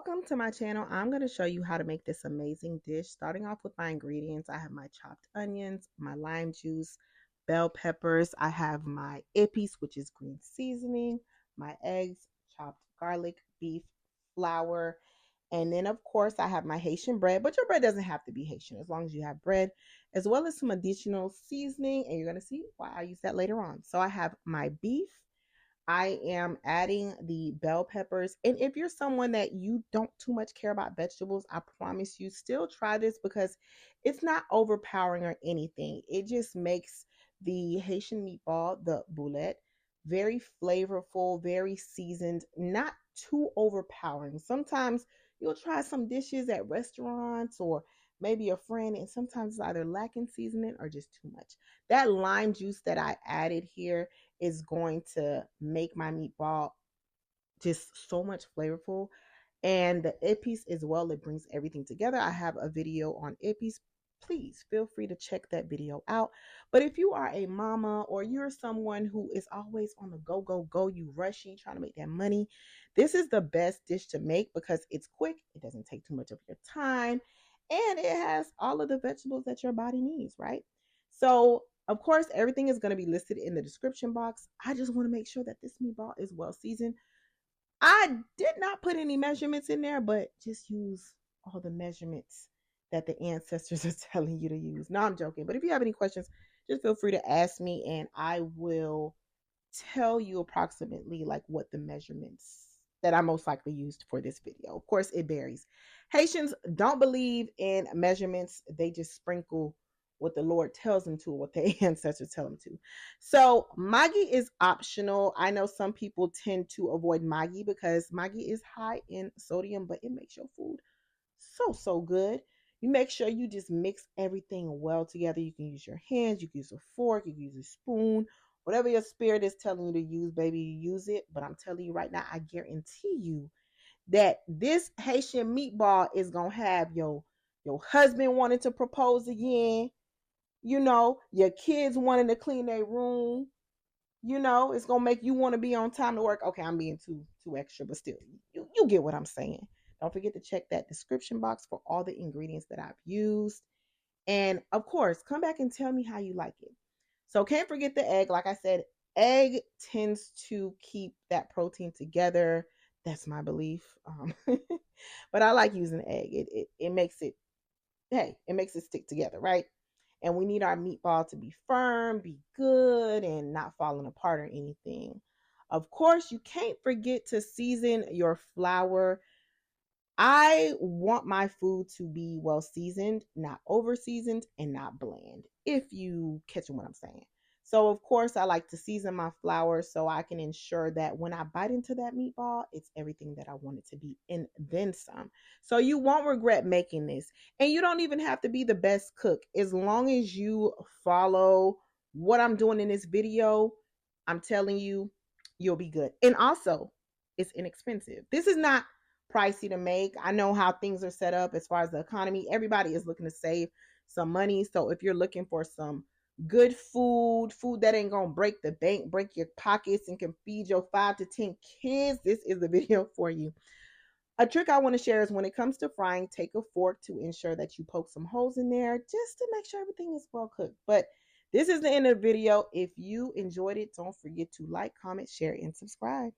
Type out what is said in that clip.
Welcome to my channel. I'm going to show you how to make this amazing dish. Starting off with my ingredients, I have my chopped onions, my lime juice, bell peppers. I have my epis, which is green seasoning, my eggs, chopped garlic, beef, flour, and then of course I have my Haitian bread, but your bread doesn't have to be Haitian as long as you have bread, as well as some additional seasoning, and you're going to see why I use that later on. So I have my beef. I am adding the bell peppers. And if you're someone that you don't too much care about vegetables, I promise you still try this because it's not overpowering or anything. It just makes the Haitian meatball, the Boulèt, very flavorful, very seasoned, not too overpowering. Sometimes you'll try some dishes at restaurants or maybe a friend, and sometimes it's either lacking seasoning or just too much. That lime juice that I added here is going to make my meatball just so much flavorful. And the epis as well, it brings everything together. I have a video on epis. Please feel free to check that video out. But if you are a mama or you're someone who is always on the go, go, go, you rushing, trying to make that money, this is the best dish to make because it's quick. It doesn't take too much of your time. And it has all of the vegetables that your body needs, right? So of course, everything is going to be listed in the description box. I just want to make sure that this meatball is well seasoned. I did not put any measurements in there, but just use all the measurements that the ancestors are telling you to use. No, I'm joking. But if you have any questions, just feel free to ask me and I will tell you approximately like what the measurements that I most likely used for this video. Of course, it varies. Haitians don't believe in measurements. They just sprinkle what the Lord tells them to, what their ancestors tell them to. So Maggi is optional. I know some people tend to avoid Maggi because Maggi is high in sodium, but it makes your food so good. You make sure you just mix everything well together. You can use your hands, you can use a fork, you can use a spoon, whatever your spirit is telling you to use, baby, you use it. But I'm telling you right now, I guarantee you that this Haitian meatball is gonna have your husband wanting to propose again. You know, your kids wanting to clean their room. You know, it's gonna make you want to be on time to work. Okay, I'm being too extra, but still, you get what I'm saying. Don't forget to check that description box for all the ingredients that I've used. And of course, come back and tell me how you like it. So can't forget the egg. Like I said, egg tends to keep that protein together. That's my belief. But I like using egg. It makes it, hey, it makes it stick together, right? And we need our meatball to be firm, be good, and not falling apart or anything. Of course, you can't forget to season your flour. I want my food to be well seasoned, not over seasoned, and not bland, if you catch what I'm saying. So, of course, I like to season my flour so I can ensure that when I bite into that meatball, it's everything that I want it to be and then some. So, you won't regret making this. And you don't even have to be the best cook. As long as you follow what I'm doing in this video, I'm telling you, you'll be good. And also, it's inexpensive. This is not pricey to make. I know how things are set up as far as the economy. Everybody is looking to save some money. So if you're looking for some good food that ain't gonna break the bank, break your pockets, and can feed your 5 to 10 kids, this is the video for you. A trick I want to share is when it comes to frying, take a fork to ensure that you poke some holes in there just to make sure everything is well cooked. But this is the end of the video. If you enjoyed it, don't forget to like, comment, share, and subscribe.